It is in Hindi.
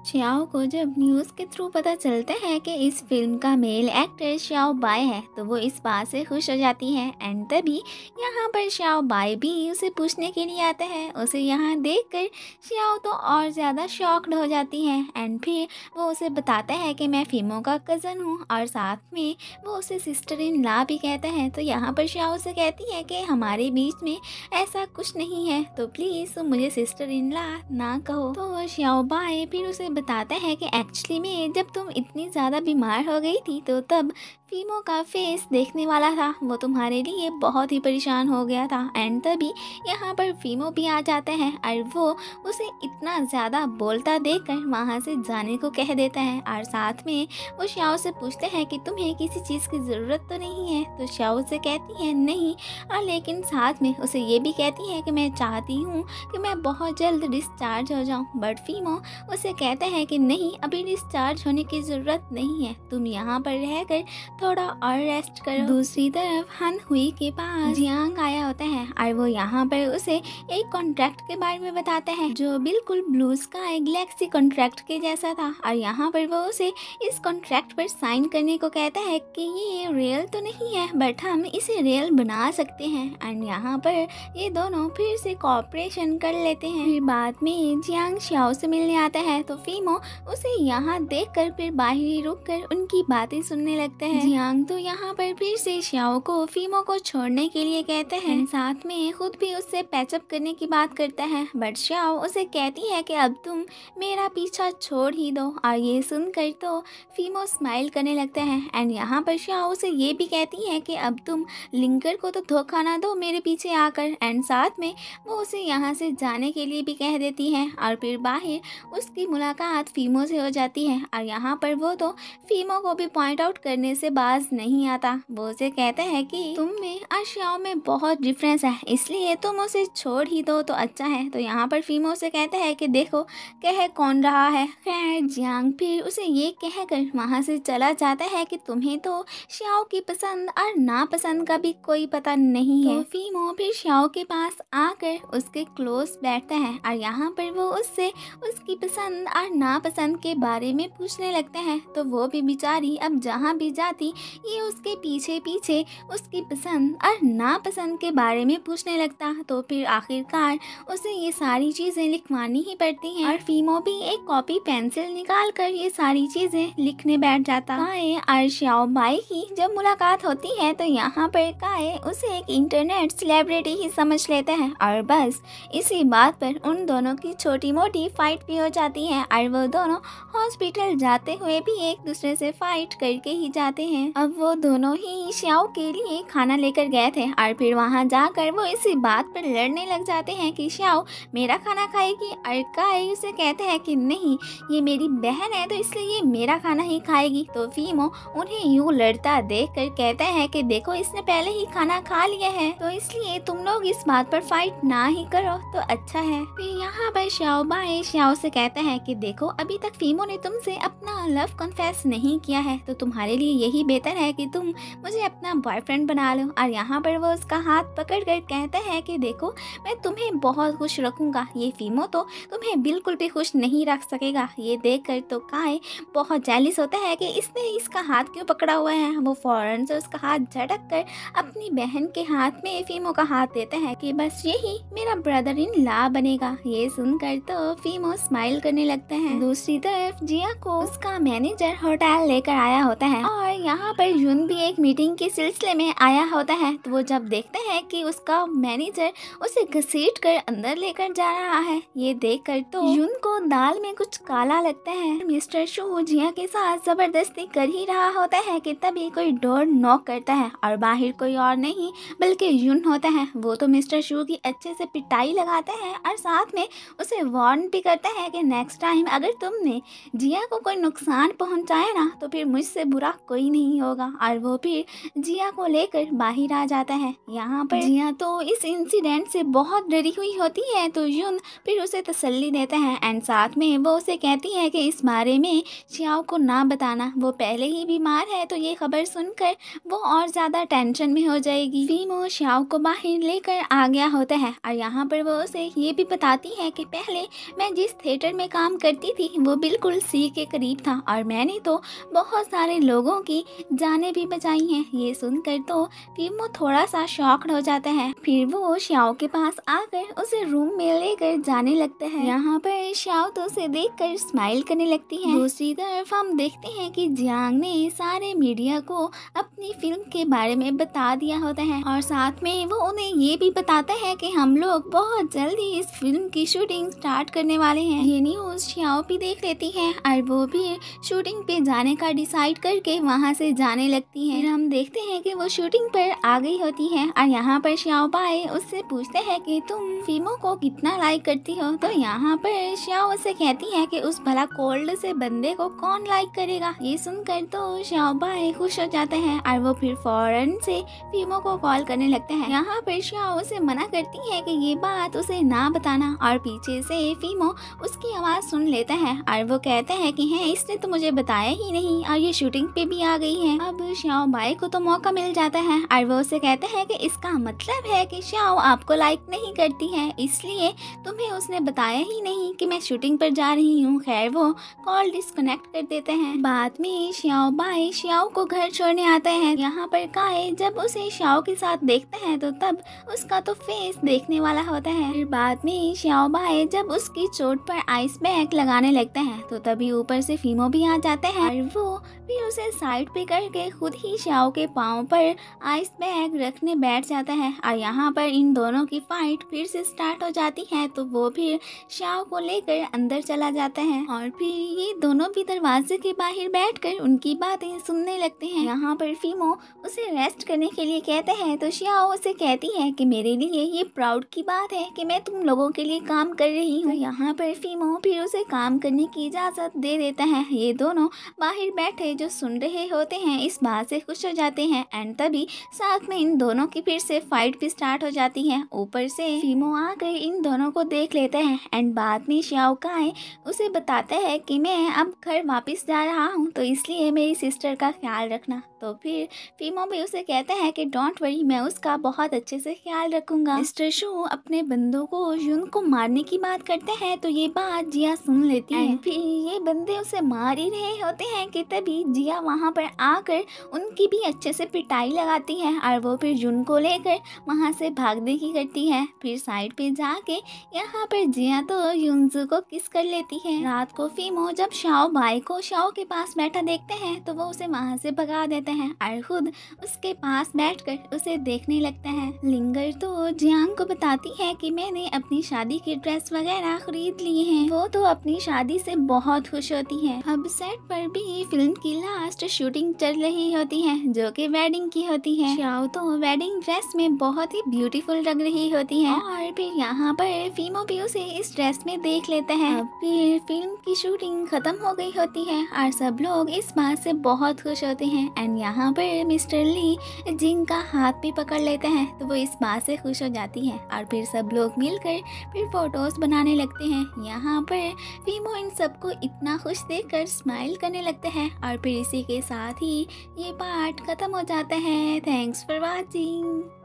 श्याओ को जब न्यूज़ के थ्रू पता चलता है कि इस फिल्म का मेल एक्टर श्याओ बाय है तो वो इस बात से खुश हो जाती है। एंड तभी यहाँ पर श्याओ बाय भी उसे पूछने के लिए आता है। उसे यहाँ देखकर श्याओ तो और ज़्यादा शॉक्ड हो जाती है। एंड फिर वो उसे बताता है कि मैं फीमो का कज़न हूँ और साथ में वो उसे सिस्टर इन लॉ भी कहता है। तो यहाँ पर श्याओ से कहती है कि हमारे बीच में ऐसा कुछ नहीं है, तो प्लीज़ तुम मुझे सिस्टर इन लॉ ना कहो। तो श्याओ बाय फिर उसे बताता है कि एक्चुअली में जब तुम इतनी ज़्यादा बीमार हो गई थी तो तब फीमो का फेस देखने वाला था, वो तुम्हारे लिए बहुत ही परेशान हो गया था। एंड तभी यहाँ पर फीमो भी आ जाता है और वो उसे इतना ज़्यादा बोलता देखकर वहाँ से जाने को कह देता है। और साथ में वो श्याओ से पूछते हैं कि तुम्हें किसी चीज़ की ज़रूरत तो नहीं है। तो श्याओ से कहती है नहीं, और लेकिन साथ में उसे ये भी कहती है कि मैं चाहती हूँ कि मैं बहुत जल्द डिस्चार्ज हो जाऊँ। बट फीमो उसे कहता है कि नहीं, अभी डिस्चार्ज होने की ज़रूरत नहीं है, तुम यहाँ पर रहकर थोड़ा और रेस्ट करो। दूसरी तरफ हन हुई के पास जियांग आया होता है और वो यहाँ पर उसे एक कॉन्ट्रैक्ट के बारे में बताता है जो बिल्कुल ब्लू स्काई गैलेक्सी कॉन्ट्रैक्ट के जैसा था। और यहाँ पर वो उसे इस कॉन्ट्रैक्ट पर साइन करने को कहता है कि ये रियल तो नहीं है बट हम इसे रियल बना सकते हैं। एंड यहाँ पर ये दोनों फिर से कॉपरेशन कर लेते हैं। फिर बाद में जियांग श्याओ से मिलने आता है तो फीमो उसे यहाँ देखकर फिर बाहर ही रुककर उनकी बातें सुनने लगता है। जियांग तो यहाँ पर फिर से श्याओ को फीमो को छोड़ने के लिए कहते हैं, साथ में खुद भी उससे पैचअप करने की बात करता है। बट श्याओ उसे कहती है कि अब तुम मेरा पीछा छोड़ ही दो। और ये सुनकर तो फीमो स्माइल करने लगता है। एंड यहाँ पर श्याओ उसे ये भी कहती है कि अब तुम लिंकर को तो धोखा ना दो मेरे पीछे आकर। एंड साथ में वो उसे यहाँ से जाने के लिए भी कह देती है। और फिर बाहर उसकी मुलाकात फीमो से हो जाती है और यहाँ पर वो तो फीमो को भी पॉइंट आउट करने से बाज नहीं आता। वो उसे कहता है कि तुम में और श्याओ में बहुत डिफरेंस है, इसलिए तुम उसे छोड़ ही दो तो अच्छा है। तो यहाँ पर फीमो से कहता है कि देखो कह कौन रहा है। खैर जियांग फिर उसे ये कहकर वहाँ से चला जाता है कि तुम्हें तो श्याओ की पसंद और नापसंद का भी कोई पता नहीं है। तो फीमो फिर श्याओ के पास आकर उसके क्लोज बैठता है और यहाँ पर वो उससे उसकी पसंद और नापसंद के बारे में पूछने लगता है। तो वो भी बेचारी अब जहाँ भी जाती ये उसके पीछे पीछे उसकी पसंद और नापसंद के बारे में पूछने लगता। तो फिर आखिरकार उसे ये सारी चीज़ें लिखवानी ही पड़ती हैं और फीमो भी एक कॉपी पेंसिल निकाल कर ये सारी चीज़ें लिखने बैठ जाता। काए और श्याओ बाई की जब मुलाकात होती है तो यहाँ पर काए उसे एक इंटरनेट सेलिब्रिटी ही समझ लेता है और बस इसी बात पर उन दोनों की छोटी मोटी फाइट भी हो जाती है और वो दोनों हॉस्पिटल जाते हुए भी एक दूसरे से फाइट करके ही जाते हैं। अब वो दोनों ही श्याओ के लिए खाना लेकर गए थे और फिर वहाँ जाकर वो इसी बात पर लड़ने लग जाते हैं कि श्याओ मेरा खाना खाएगी और काई उसे कहते हैं कि नहीं, ये मेरी बहन है तो इसलिए ये मेरा खाना ही खाएगी। तो फीमो उन्हें यूं लड़ता देख कर कहता है कि देखो इसने पहले ही खाना खा लिया है तो इसलिए तुम लोग इस बात पर फाइट ना ही करो तो अच्छा है। फिर यहाँ पर श्याओ बाय श्याओ से कहता है कि देखो अभी तक फीमो ने तुमसे अपना लव कन्फेस नहीं किया है तो तुम्हारे लिए यही बेहतर है कि तुम मुझे अपना बॉयफ्रेंड बना लो। और यहाँ पर वो उसका हाथ पकड़ कर कहता है कि देखो मैं तुम्हें बहुत खुश रखूंगा, ये फीमो तो तुम्हें बिल्कुल भी खुश नहीं रख सकेगा। ये देखकर तो काई बहुत जेलिस होता है कि इसने इसका हाथ क्यों पकड़ा हुआ है। वो फौरन से उसका हाथ झटक कर अपनी बहन के हाथ में फीमो का हाथ देता है कि बस यही मेरा ब्रदर इन लॉ बनेगा। ये सुनकर तो फीमो स्माइल करने लगता है। दूसरी तरफ जिया को उसका मैनेजर होटल लेकर आया होता है और यहाँ पर यून भी एक मीटिंग के सिलसिले में आया होता है। तो वो जब देखते हैं कि उसका मैनेजर उसे घसीट कर अंदर लेकर जा रहा है, ये देखकर तो यून को दाल में कुछ काला लगता है। मिस्टर शू जिया के साथ जबरदस्ती कर ही रहा होता है कि तभी कोई डोर नॉक करता है और बाहर कोई और नहीं बल्कि यून होता है। वो तो मिस्टर शू की अच्छे से पिटाई लगाता है और साथ में उसे वार्न भी करता है कि नेक्स्ट टाइम अगर तुमने जिया को कोई नुकसान पहुंचाया ना तो फिर मुझसे बुरा कोई नहीं नहीं होगा और वो फिर जिया को लेकर बाहर आ जाता है। यहाँ पर जिया तो इस इंसिडेंट से बहुत डरी हुई होती है, तो यून फिर उसे तसल्ली देता है एंड साथ में वो उसे कहती है कि इस बारे में श्याओ को ना बताना, वो पहले ही बीमार है, तो ये खबर सुनकर वो और ज़्यादा टेंशन में हो जाएगी। फीमो श्याओ को बाहर लेकर आ गया होता है और यहाँ पर वो उसे ये भी बताती है कि पहले मैं जिस थिएटर में काम करती थी वो बिल्कुल सी के करीब था और मैंने तो बहुत सारे लोगों की जानें भी बचाई हैं। ये सुनकर तो फीमो थोड़ा सा शॉक्ड हो जाता है। फिर वो श्याओ के पास आकर उसे रूम में लेकर जाने लगता है। यहाँ पर श्याओ तो उसे देखकर स्माइल करने लगती है। दूसरी तरफ हम देखते हैं कि जियांग ने सारे मीडिया को अपनी फिल्म के बारे में बता दिया होता है और साथ में वो उन्हें ये भी बताता है कि हम लोग बहुत जल्द ही इस फिल्म की शूटिंग स्टार्ट करने वाले हैं। ये न्यूज़ श्याओ भी देख लेती है और वो भी शूटिंग पे जाने का डिसाइड करके वहाँ से जाने लगती है। फिर हम देखते हैं कि वो शूटिंग पर आ गई होती है और यहाँ पर श्याओ बाय उससे पूछते हैं कि तुम फीमो को कितना लाइक करती हो, तो यहाँ पर श्याओ उससे कहती है कि उस भला कोल्ड से बंदे को कौन लाइक करेगा। ये सुनकर तो श्याओ बाय खुश हो जाते हैं और वो फिर फौरन से फीमो को कॉल करने लगते हैं। यहाँ पर श्याओ उसे मना करती है कि ये बात उसे ना बताना और पीछे से फीमो उसकी आवाज़ सुन लेता है और वो कहता है कि है इसने तो मुझे बताया ही नहीं और ये शूटिंग पे भी आ गई है। अब श्याओ बाय को तो मौका मिल जाता है और वो उसे कहते हैं कि इसका मतलब है कि श्याओ आपको लाइक नहीं करती है, इसलिए तुम्हें उसने बताया ही नहीं कि मैं शूटिंग पर जा रही हूँ। खैर वो कॉल डिस्कनेक्ट कर देते हैं। बाद में श्याओ बाय श्याओ को घर छोड़ने आता है। यहाँ पर काए जब उसे श्याओ के साथ देखता है तो तब उसका तो फेस देखने वाला होता है। फिर बाद में श्याओ बाय जब उसकी चोट पर आइस पैक लगाने लगते हैं तो तभी ऊपर से फीमो भी आ जाते हैं और वो फिर उसे साइड पे करके खुद ही श्याओ के पाँव पर आइस पैक रखने बैठ जाता है और यहाँ पर इन दोनों की फाइट फिर से स्टार्ट हो जाती है। तो वो फिर श्याओ को लेकर अंदर चला जाता है और फिर ये दोनों भी दरवाजे के बाहर बैठकर उनकी बातें सुनने लगते हैं। यहाँ पर फीमो उसे रेस्ट करने के लिए कहते हैं तो श्याओ उसे कहती है कि मेरे लिए ये प्राउड की बात है कि मैं तुम लोगों के लिए काम कर रही हूँ। यहाँ पर फीमो फिर उसे काम करने की इजाज़त दे देता है। ये दोनों बाहर बैठे जो सुन रहे होते हैं इस बात से खुश हो जाते हैं एंड तभी साथ में इन दोनों की फिर से फाइट भी स्टार्ट हो जाती है। ऊपर से फीमो आकर इन दोनों को देख लेते हैं एंड बाद में श्याओ काए उसे बताता है कि मैं अब घर वापस जा रहा हूँ, तो इसलिए मेरी सिस्टर का ख्याल रखना। तो फिर फीमो भी उसे कहता है कि डोंट वरी, मैं उसका बहुत अच्छे से ख्याल रखूंगा। मिस्टर शू अपने बंदों को यून को मारने की बात करते हैं तो ये बात जिया सुन लेती है। फिर ये बंदे उसे मार ही रहे होते हैं कि तभी जिया वहाँ पर आकर उनकी भी अच्छे से पिटाई लगाती है और वो फिर यून को लेकर वहाँ से भागने की करती है। फिर साइड पे जाके यहाँ पर जिया तो यूनजू को किस कर लेती है। रात को फीमो जब श्याओ बाय को श्याओ के पास बैठा देखते हैं तो वो उसे वहाँ से भगा देते हैं और खुद उसके पास बैठकर उसे देखने लगता है। लिंगर तो जियांग को बताती है कि मैंने अपनी शादी की ड्रेस वगैरह खरीद ली हैं। वो तो अपनी शादी से बहुत खुश होती है। अब सेट पर भी फिल्म की लास्ट शूटिंग चल रही होती है जो कि वेडिंग की होती है। श्याओ तो वेडिंग ड्रेस में बहुत ही ब्यूटीफुल लग रही होती है और फिर यहाँ पर फीमो भी उसे इस ड्रेस में देख लेते हैं। अब फिर फिल्म की शूटिंग खत्म हो गई होती है और सब लोग इस बात से बहुत खुश होते हैं एंड यहाँ पर मिस्टर ली जिंग का हाथ भी पकड़ लेते हैं तो वो इस बात से खुश हो जाती है और फिर सब लोग मिलकर फिर फोटोज बनाने लगते हैं। यहाँ पर फीमो इन सबको इतना खुश देखकर स्माइल करने लगते हैं और फिर इसी के साथ ही ये पार्ट खत्म हो जाता है। Thanks for watching.